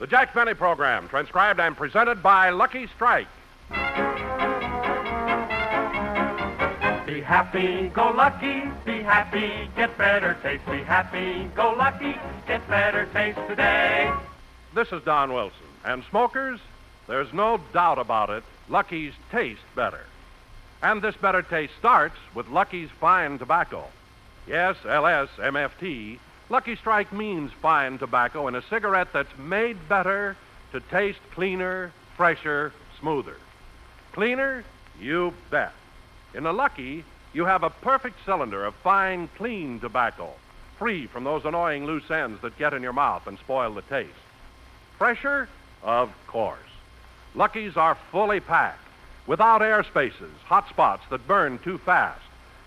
The Jack Benny Program, transcribed and presented by Lucky Strike. Be happy, go lucky, be happy, get better taste. Be happy, go lucky, get better taste today. This is Don Wilson. And smokers, there's no doubt about it, Lucky's taste better. And this better taste starts with Lucky's fine tobacco. Yes, LSMFT. Lucky Strike means fine tobacco in a cigarette that's made better to taste cleaner, fresher, smoother. Cleaner? You bet. In a Lucky, you have a perfect cylinder of fine, clean tobacco, free from those annoying loose ends that get in your mouth and spoil the taste. Fresher? Of course. Lucky's are fully packed, without air spaces, hot spots that burn too fast,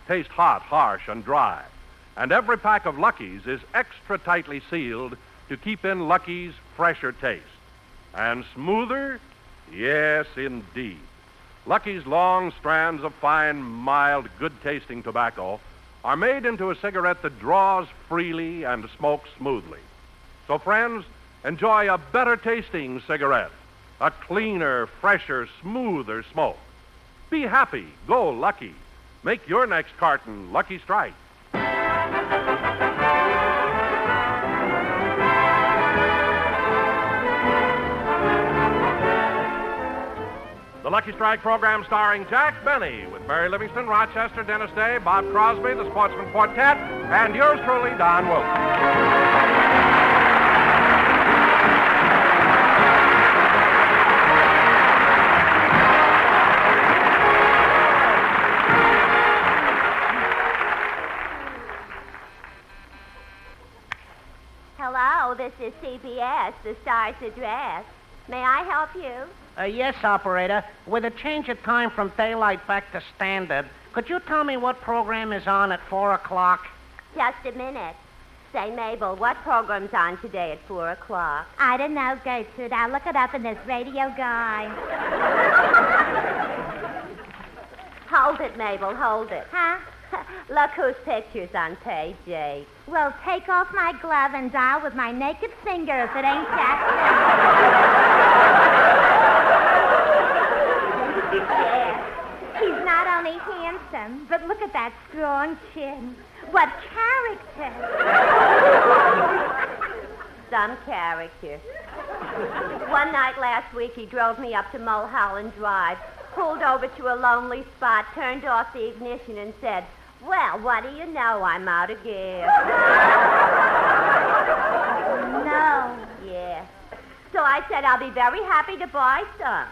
taste hot, harsh, and dry. And every pack of Lucky's is extra tightly sealed to keep in Lucky's fresher taste. And smoother? Yes, indeed. Lucky's long strands of fine, mild, good-tasting tobacco are made into a cigarette that draws freely and smokes smoothly. So, friends, enjoy a better-tasting cigarette, a cleaner, fresher, smoother smoke. Be happy. Go Lucky. Make your next carton Lucky Strike. The Lucky Strike program starring Jack Benny with Barry Livingston, Rochester, Dennis Day, Bob Crosby, the Sportsman Quartet, and yours truly, Don Wilson. Hello, this is CBS, the Star's address. May I help you? Yes, operator. With a change of time from daylight back to standard, could you tell me what program is on at 4 o'clock? Just a minute. Say, Mabel, what program's on today at 4 o'clock? I don't know, Gertrude. I'll look it up in this radio guide. Hold it, Mabel, hold it. Huh? Look whose picture's on page 8. Well, take off my glove and dial with my naked finger if it ain't Jack. Yes. He's not only handsome, but look at that strong chin. What character. Some character. One night last week, he drove me up to Mulholland Drive, pulled over to a lonely spot, turned off the ignition, and said, "Well, what do you know? I'm out of gas." No. Yeah. So I said, "I'll be very happy to buy some."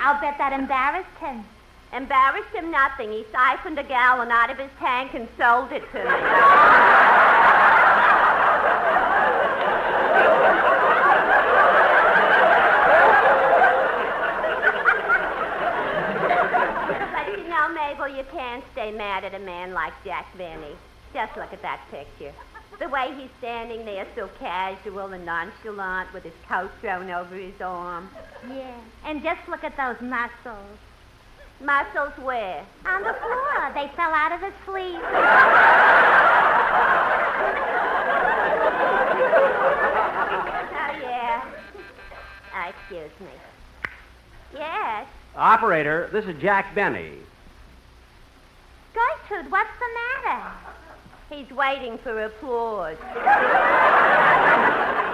I'll bet that embarrassed him. Embarrassed him nothing. He siphoned a gallon out of his tank and sold it to me. But you know, Mabel, you can't stay mad at a man like Jack Benny. Just look at that picture. The way he's standing there so casual and nonchalant with his coat thrown over his arm. Yeah. And just look at those muscles. Muscles where? On the floor. They fell out of his sleeve. Oh, yeah. Excuse me. Yes? Operator, this is Jack Benny. Gertrude, what's the matter? He's waiting for applause.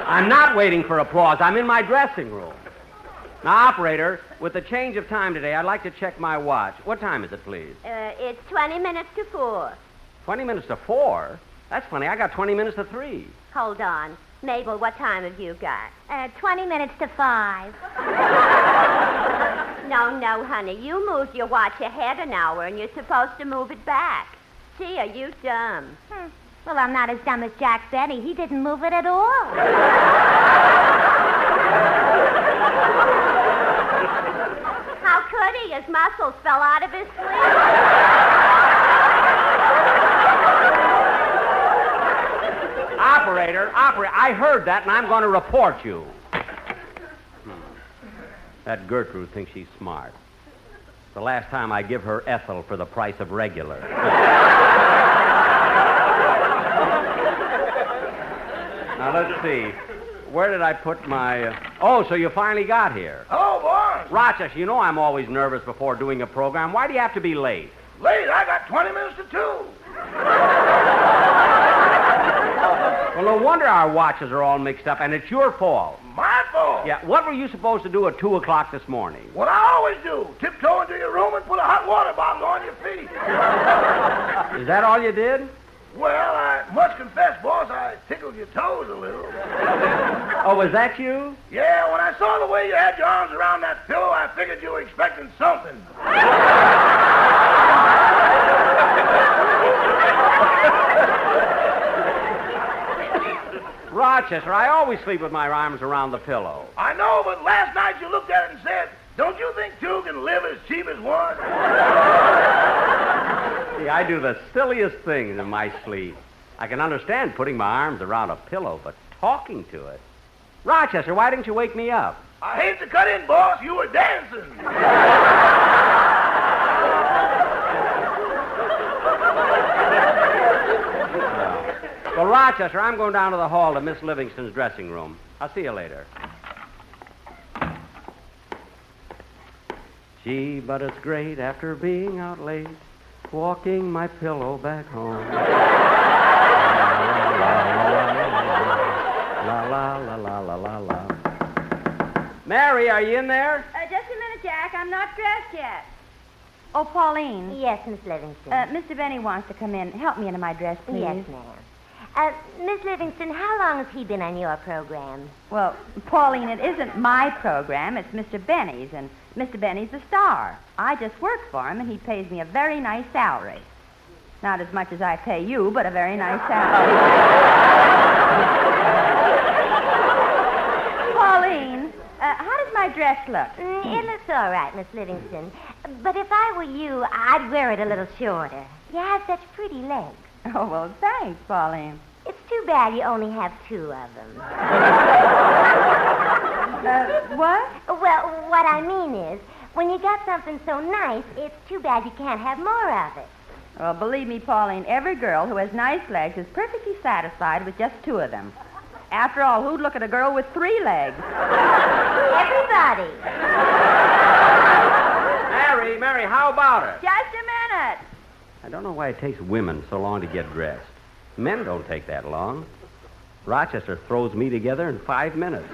I'm not waiting for applause. I'm in my dressing room. Now, operator, with the change of time today, I'd like to check my watch. What time is it, please? It's 20 minutes to 4. 20 minutes to 4? That's funny. I got 20 minutes to 3. Hold on. Mabel, what time have you got? 20 minutes to 5. No, honey. You moved your watch ahead an hour, and you're supposed to move it back. Gee, are you dumb? Well, I'm not as dumb as Jack Benny. He didn't move it at all. How could he? His muscles fell out of his sleeve. Operator, I heard that, and I'm going to report you. That Gertrude thinks she's smart. The last time I give her ethyl for the price of regular. Now, let's see. Where did I put my... Oh, so you finally got here. Hello, boss. Rochester, you know I'm always nervous before doing a program. Why do you have to be late? Late? I got 20 minutes to 2. Well, no wonder our watches are all mixed up, and it's your fault. My fault? Yeah, what were you supposed to do at 2 o'clock this morning? What I always do. Tiptoe into your room and put a hot water bottle on your feet. Is that all you did? Well, I must confess, boss, I tickled your toes a little. Oh, was that you? Yeah, when I saw the way you had your arms around that pillow, I figured you were expecting something. Rochester, I always sleep with my arms around the pillow. I know, but last night you looked at it and said, don't you think two can live as cheap as one? See, I do the silliest things in my sleep. I can understand putting my arms around a pillow, but talking to it... Rochester, why didn't you wake me up? I hate to cut in, boss. You were dancing. Well, Rochester, I'm going down to the hall to Miss Livingston's dressing room. I'll see you later. Gee, but it's great after being out late, walking my pillow back home. La la la la la la la. Mary, are you in there? Just a minute, Jack. I'm not dressed yet. Oh, Pauline. Yes, Miss Livingston. Mr. Benny wants to come in. Help me into my dress, please. Yes, ma'am. Miss Livingston, how long has he been on your program? Well, Pauline, it isn't my program. It's Mr. Benny's, and Mr. Benny's the star. I just work for him, and he pays me a very nice salary. Not as much as I pay you, but a very nice salary. Pauline, how does my dress look? It looks all right, Miss Livingston. But if I were you, I'd wear it a little shorter. You have such pretty legs. Oh, well, thanks, Pauline. It's too bad you only have 2 of them. What? Well, what I mean is, when you got something so nice, it's too bad you can't have more of it. Well, believe me, Pauline, every girl who has nice legs is perfectly satisfied with just 2 of them. After all, who'd look at a girl with 3 legs? Everybody. Mary, how about it? Just a minute. I don't know why it takes women so long to get dressed. Men don't take that long. Rochester throws me together in 5 minutes.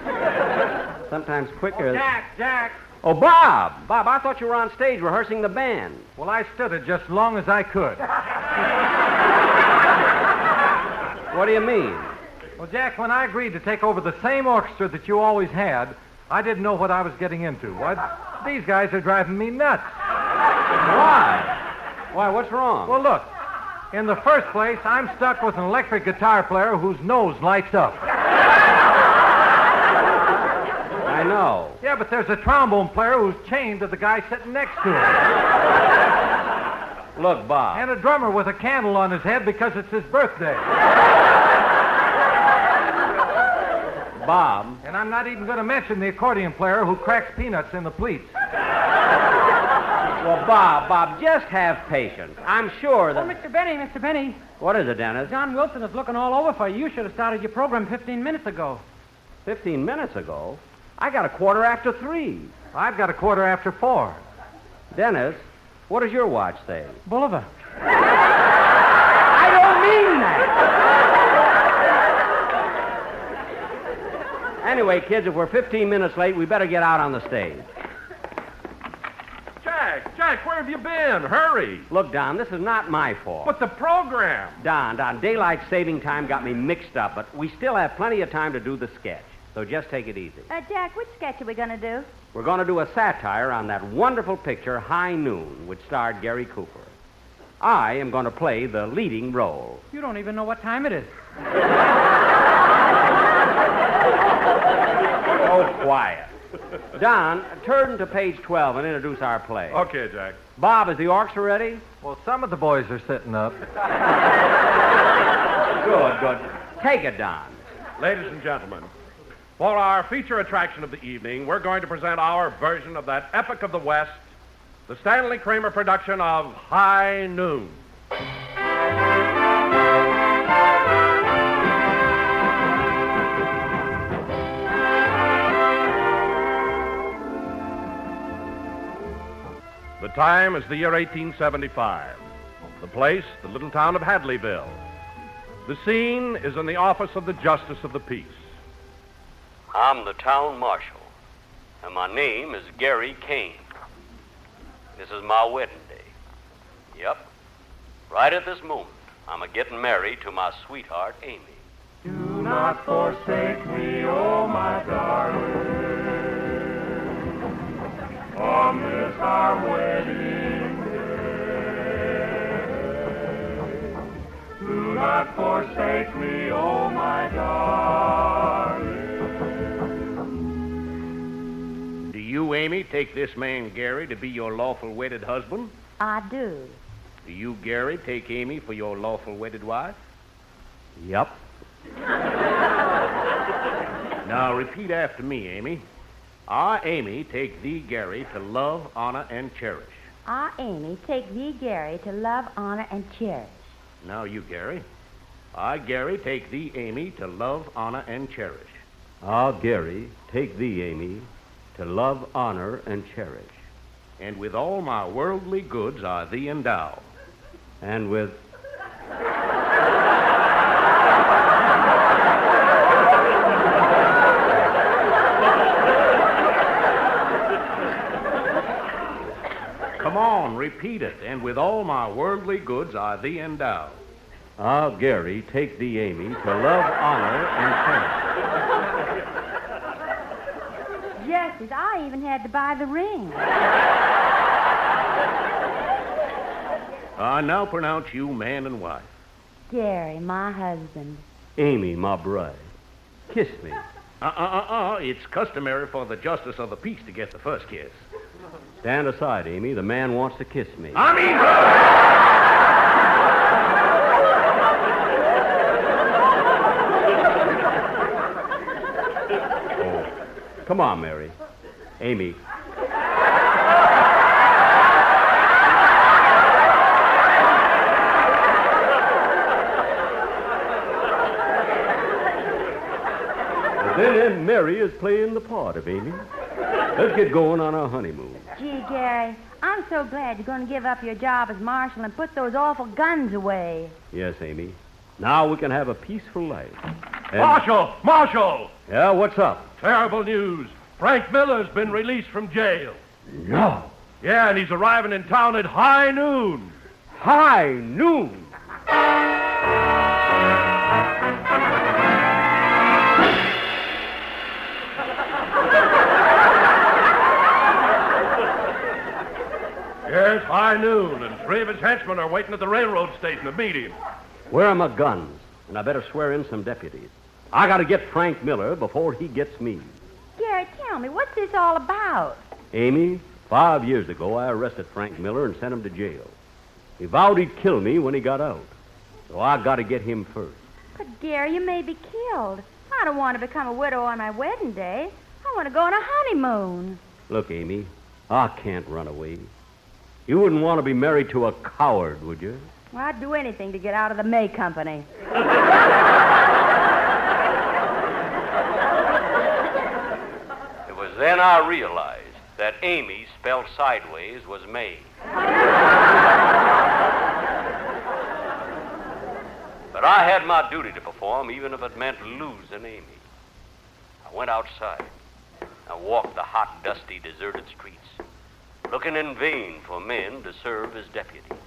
Sometimes quicker. Oh, Jack. Oh, Bob! Bob, I thought you were on stage rehearsing the band. Well, I stood it just as long as I could. What do you mean? Well, Jack, when I agreed to take over the same orchestra that you always had, I didn't know what I was getting into. These guys are driving me nuts. Why? Why, what's wrong? Well, look. In the first place, I'm stuck with an electric guitar player whose nose lights up. I know. Yeah, but there's a trombone player who's chained to the guy sitting next to him. Look, Bob. And a drummer with a candle on his head because it's his birthday. Bob. And I'm not even going to mention the accordion player who cracks peanuts in the pleats. Well, Bob, just have patience. I'm sure that... Oh, Mr. Benny. What is it, Dennis? John Wilson is looking all over for you. You should have started your program 15 minutes ago. 15 minutes ago? I got 3:15. I've got 4:15. Dennis, what does your watch say? Bolivar. I don't mean that. Anyway, kids, if we're 15 minutes late, we better get out on the stage. Jack, where have you been? Hurry. Look, Don, this is not my fault. But the program. Don, daylight saving time got me mixed up, but we still have plenty of time to do the sketch. So just take it easy. Jack, which sketch are we going to do? We're going to do a satire on that wonderful picture, High Noon, which starred Gary Cooper. I am going to play the leading role. You don't even know what time it is. Oh, quiet. Don, turn to page 12 and introduce our play. Okay, Jack. Bob, is the orchestra ready? Well, some of the boys are sitting up. Good. Take it, Don. Ladies and gentlemen, for our feature attraction of the evening, we're going to present our version of that epic of the West, the Stanley Kramer production of High Noon. time is the year 1875. The place, the little town of Hadleyville. The scene is in the office of the Justice of the Peace. I'm the town marshal, and my name is Gary Kane. This is my wedding day. Yep, right at this moment, I'm a-getting married to my sweetheart, Amy. Do not forsake me, oh my darling, on this our wedding day. Do not forsake me, oh my darling. Do you, Amy, take this man, Gary, to be your lawful wedded husband? I do. Do you, Gary, take Amy for your lawful wedded wife? Yep. Now, repeat after me, Amy. I, Amy, take thee, Gary, to love, honor, and cherish. I, Amy, take thee, Gary, to love, honor, and cherish. Now you, Gary. I, Gary, take thee, Amy, to love, honor, and cherish. Ah, Gary, take thee, Amy, to love, honor, and cherish. And with all my worldly goods I thee endow. And with... Come on, repeat it. And with all my worldly goods I thee endow. Ah, Gary, take thee, Amy, to love, honor, and cherish. Justice, I even had to buy the ring. I now pronounce you man and wife. Gary, my husband. Amy, my bride. Kiss me. It's customary for the justice of the peace to get the first kiss. Stand aside, Amy. The man wants to kiss me. I mean... Oh, come on, Mary. Amy. Then Mary is playing the part of Amy. Let's get going on our honeymoon. Gee, Gary, I'm so glad you're going to give up your job as marshal and put those awful guns away. Yes, Amy. Now we can have a peaceful life. And... Marshal! Marshal! Yeah, what's up? Terrible news. Frank Miller's been released from jail. No. Yeah, and he's arriving in town at high noon. High noon? Yes, high noon, and 3 of his henchmen are waiting at the railroad station to meet him. Where are my guns? And I better swear in some deputies. I got to get Frank Miller before he gets me. Gary, tell me, what's this all about? Amy, 5 years ago, I arrested Frank Miller and sent him to jail. He vowed he'd kill me when he got out. So I got to get him first. But, Gary, you may be killed. I don't want to become a widow on my wedding day. I want to go on a honeymoon. Look, Amy, I can't run away. You wouldn't want to be married to a coward, would you? Well, I'd do anything to get out of the May Company. It was then I realized that Amy spelled sideways was May. But I had my duty to perform, even if it meant losing Amy. I went outside. I walked the hot, dusty, deserted streets, looking in vain for men to serve as deputies.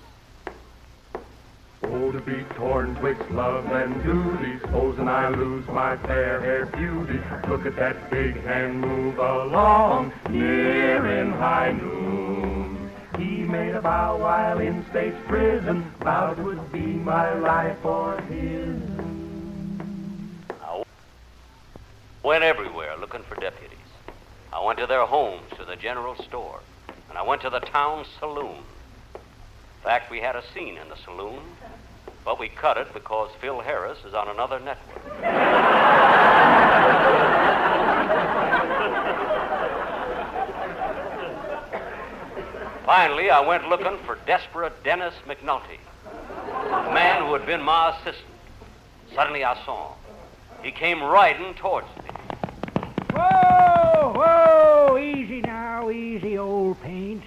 Oh, to be torn twixt love and duty, supposing I lose my fair-haired beauty. Look at that big hand move along, near in high noon. He made a vow while in state's prison, vowed would be my life for his. I went everywhere looking for deputies. I went to their homes, to the general store, and I went to the town saloon. In fact, we had a scene in the saloon, but we cut it because Phil Harris is on another network. Finally, I went looking for desperate Dennis McNulty, the man who had been my assistant. Suddenly I saw him. He came riding towards me. Whoa, whoa, easy now, easy, old paint.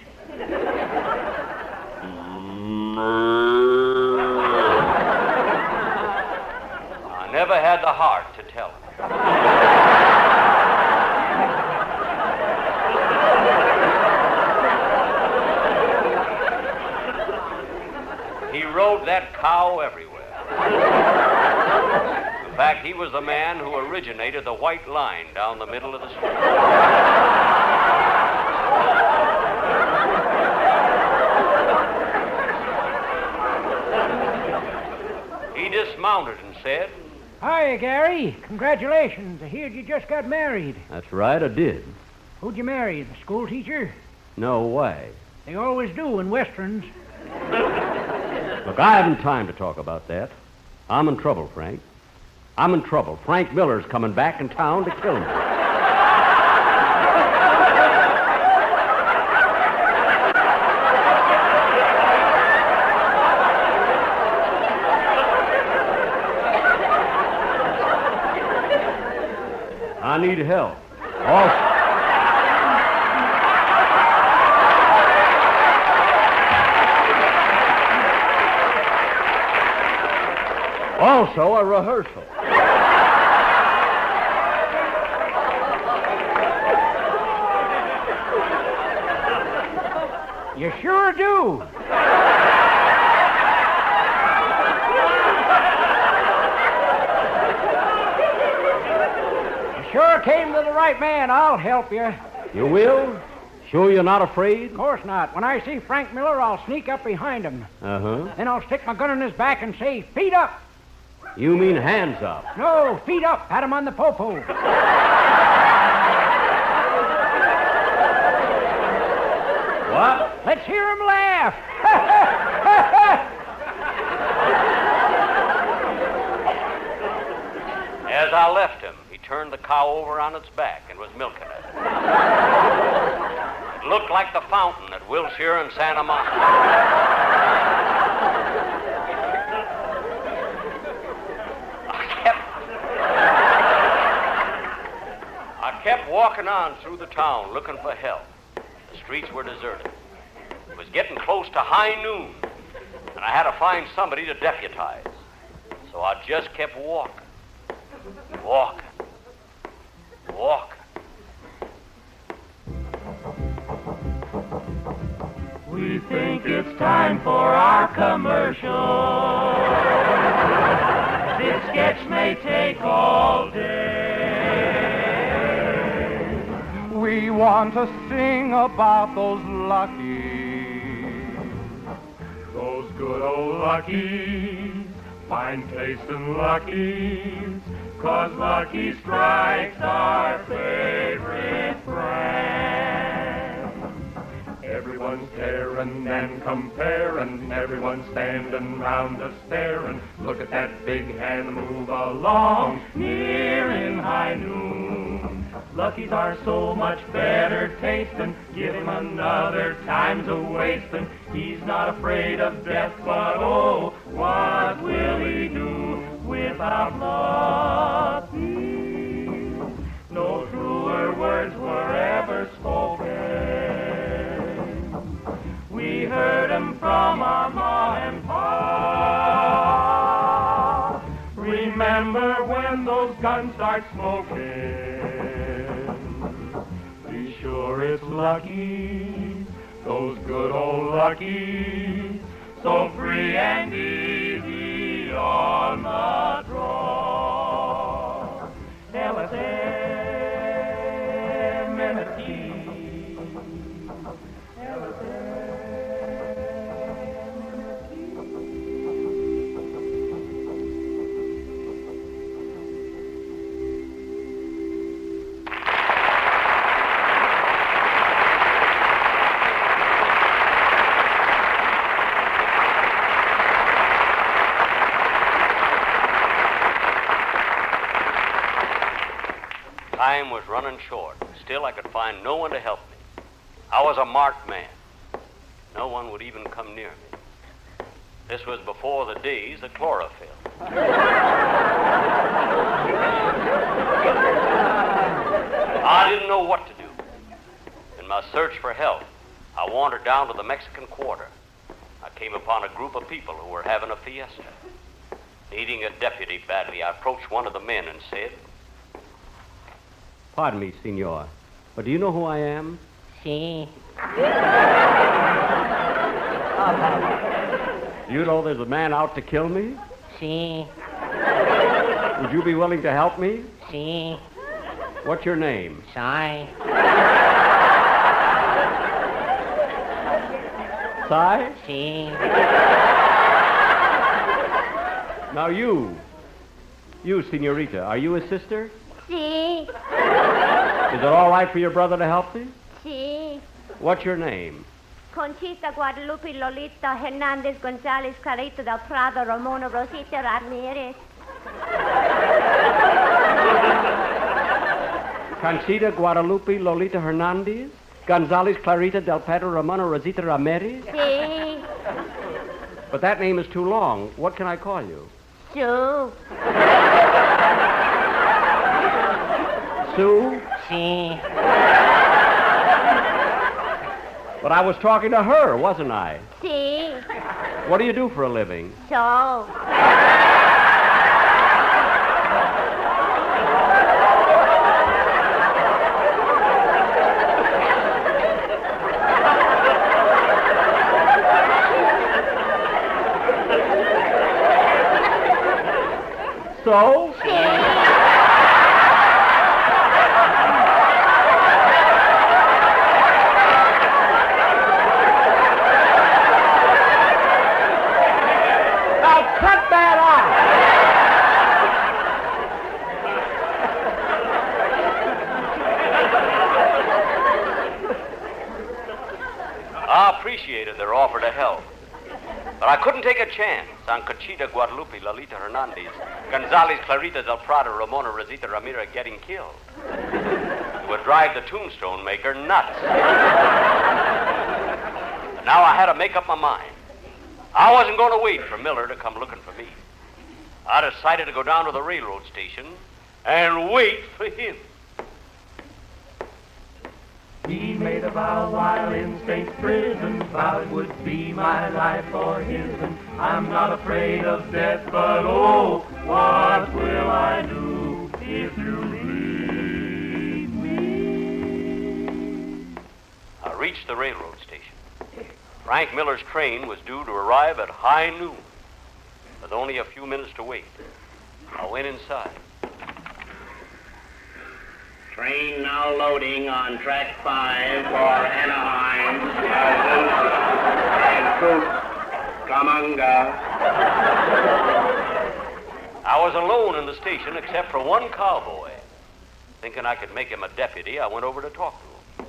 cow everywhere. In fact, he was the man who originated the white line down the middle of the street. He dismounted and said, Hi, Gary. Congratulations. I heard you just got married. That's right, I did. Who'd you marry? The school teacher? No way. They always do in westerns. Look, I haven't time to talk about that. I'm in trouble, Frank. I'm in trouble. Frank Miller's coming back in town to kill me. I need help. Also a rehearsal. You sure do. You sure came to the right man. I'll help you. You will? Sure you're not afraid? Of course not. When I see Frank Miller, I'll sneak up behind him. Uh-huh. Then I'll stick my gun in his back and say, feet up. You mean hands up? No, feet up. Pat him on the popo. What? Let's hear him laugh. as I left him, he turned the cow over on its back and was milking it. It looked like the fountain at Wilshire and Santa Monica. I kept walking on through the town looking for help. The streets were deserted. It was getting close to high noon, and I had to find somebody to deputize. So I just kept walking. We think it's time for our commercial. This sketch may take all day. We want to sing about those Luckies. Those good old Luckies. Find taste in Lucky's, 'cause Lucky Strike's our favorite brand. Everyone's tearing and comparing, everyone's standing round us staring. Look at that big hand move along, nearing high noon. Lucky's are so much better tasting, give him another time's a wasting. He's not afraid of death, but oh, what will he do without Lucky? No truer words were ever spoken. We heard him from our ma and pa. Remember when those guns start smoking? Be sure it's Lucky, those good old Luckies, so free and easy on the draw. LSM-MST. Time was running short. Still, I could find no one to help me. I was a marked man. No one would even come near me. This was before the days of chlorophyll. I didn't know what to do. In my search for help, I wandered down to the Mexican Quarter. I came upon a group of people who were having a fiesta. Needing a deputy badly, I approached one of the men and said, Pardon me, senor, but do you know who I am? See? You know there's a man out to kill me? Si. Would you be willing to help me? Si. What's your name? Si. Si? Si. Now you, senorita, are you his sister? Si. Is it all right for your brother to help me? Si. What's your name? Conchita, Guadalupe, Lolita, Hernandez, Gonzalez, Clarita del Prado, Ramona, Rosita, Ramirez. Conchita, Guadalupe, Lolita Hernandez, Gonzalez, Clarita del Prado, Ramona, Rosita Ramirez? Si. But that name is too long. What can I call you? Sue. Sue? Si. But I was talking to her, wasn't I? Si. What do you do for a living? So. So? Now cut that out! I appreciated their offer to help. But I couldn't take a chance on Conchita, Guadalupe, Lolita Hernandez, Gonzalez, Clarita del Prado, Ramona, Rosita Ramirez getting killed. It would drive the tombstone maker nuts. But now I had to make up my mind. I wasn't going to wait for Miller to come looking for me. I decided to go down to the railroad station and wait for him. He made a vow while in state prison, vowed it would be my life or his. And I'm not afraid of death, but oh, what will I do if you leave me? I reached the railroad station. Frank Miller's train was due to arrive at high noon, with only a few minutes to wait. I went inside. Train now loading on track 5 for Anaheim, and Coop, Kamanga. I was alone in the station except for one cowboy. Thinking I could make him a deputy, I went over to talk to him.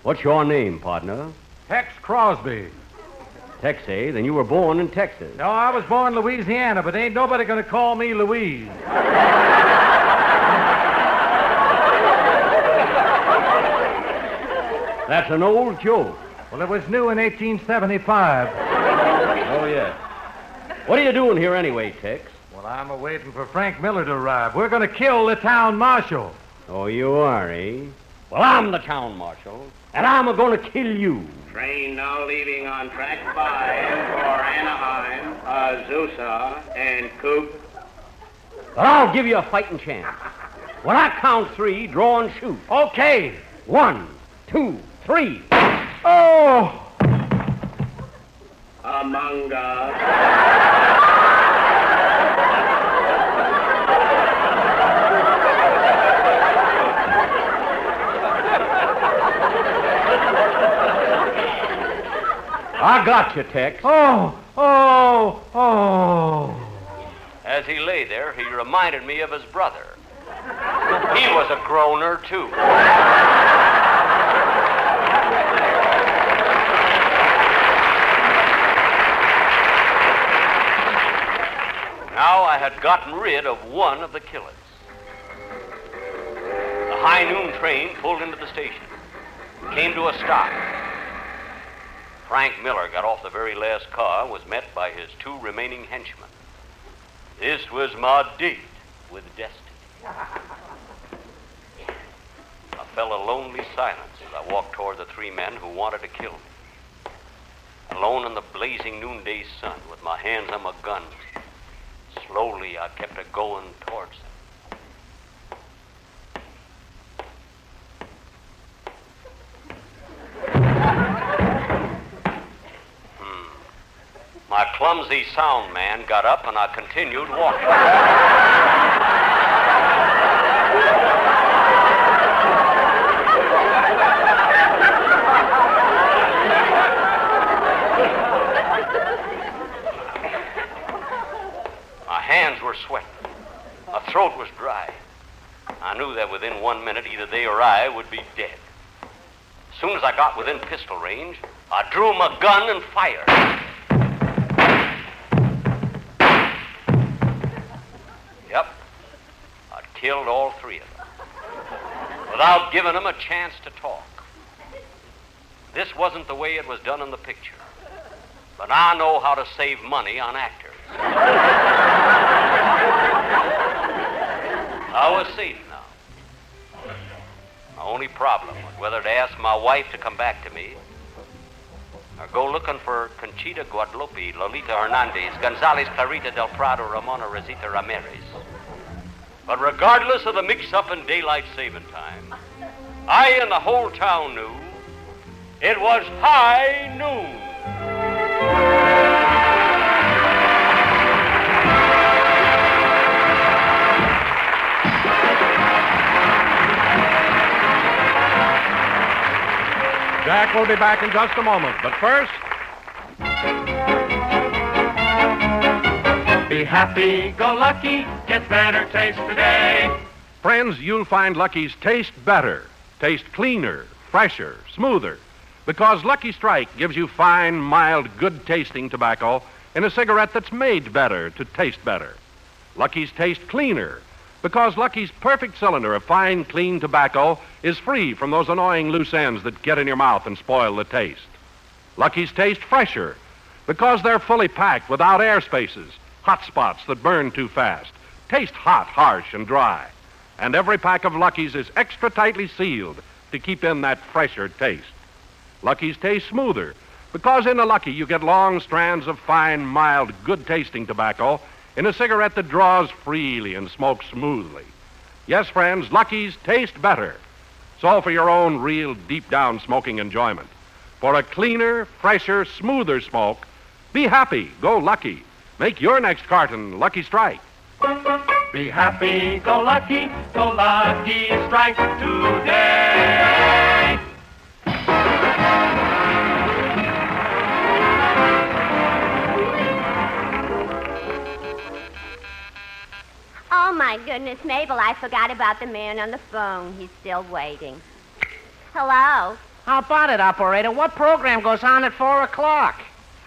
What's your name, partner? Tex Crosby. Tex, eh? Then you were born in Texas. No, I was born in Louisiana, but ain't nobody gonna call me Louise. That's an old joke. Well, it was new in 1875. Oh, yes. What are you doing here anyway, Tex? Well, I'm waiting for Frank Miller to arrive. We're gonna kill the town marshal. Oh, you are, eh? Well, I'm the town marshal, and I'm going to kill you. Train now leaving on track 5 for Anaheim, Azusa, and Coop. But I'll give you a fighting chance. When I count 3, draw and shoot. Okay. 1, 2, 3. Oh! Among us. I got you, Tex. Oh! As he lay there, he reminded me of his brother. He was a groaner, too. Now I had gotten rid of one of the killers. The high noon train pulled into the station, came to a stop. Frank Miller got off the very last car and was met by his 2 remaining henchmen. This was my date with destiny. I felt a lonely silence as I walked toward the 3 men who wanted to kill me. Alone in the blazing noonday sun with my hands on my guns, slowly I kept a going towards them. My clumsy sound man got up and I continued walking. My hands were sweating. My throat was dry. I knew that within 1 minute either they or I would be dead. As soon as I got within pistol range, I drew my gun and fired. Yep, I'd killed all three of them without giving them a chance to talk. This wasn't the way it was done in the picture, but I know how to save money on actors. I was safe now. My only problem was whether to ask my wife to come back to me or go looking for Conchita Guadalupe, Lolita Hernandez, Gonzalez Clarita del Prado, Ramona Rosita Ramirez. But regardless of the mix-up in daylight saving time, I and the whole town knew it was high noon. Jack will be back in just a moment, but first... Be happy, go lucky, get better taste today. Friends, you'll find Lucky's taste better, taste cleaner, fresher, smoother, because Lucky Strike gives you fine, mild, good-tasting tobacco in a cigarette that's made better to taste better. Lucky's taste cleaner, because Lucky's perfect cylinder of fine, clean tobacco is free from those annoying loose ends that get in your mouth and spoil the taste. Lucky's taste fresher, because they're fully packed without air spaces, hot spots that burn too fast, taste hot, harsh, and dry. And every pack of Lucky's is extra tightly sealed to keep in that fresher taste. Lucky's taste smoother, because in a Lucky you get long strands of fine, mild, good-tasting tobacco in a cigarette that draws freely and smokes smoothly. Yes, friends, Lucky's taste better. So for your own real deep-down smoking enjoyment, for a cleaner, fresher, smoother smoke, be happy, go Lucky. Make your next carton Lucky Strike. Be happy, go Lucky Strike today. Oh, my goodness, Mabel, I forgot about the man on the phone. He's still waiting. Hello? How about it, operator? What program goes on at 4 o'clock?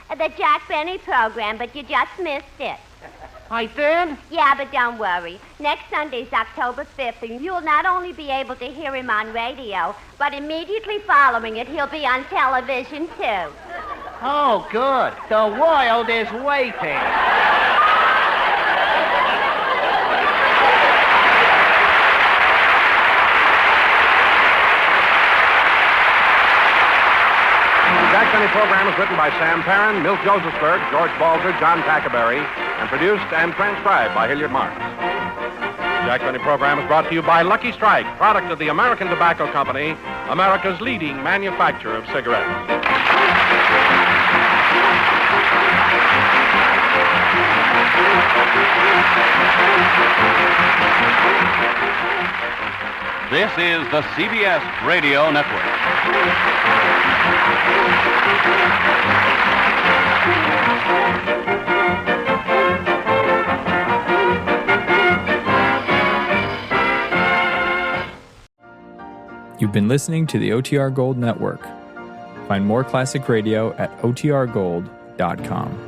The Jack Benny program, but you just missed it. I did? Yeah, but don't worry. Next Sunday's October 5th, and you'll not only be able to hear him on radio, but immediately following it, he'll be on television, too. Oh, good. The world is waiting. The Jack Benny program is written by Sam Perrin, Milt Josephsberg, George Balzer, John Tackerberry, and produced and transcribed by Hilliard Marks. The Jack Benny program is brought to you by Lucky Strike, product of the American Tobacco Company, America's leading manufacturer of cigarettes. This is the CBS Radio Network. You've been listening to the OTR Gold Network. Find more classic radio at otrgold.com.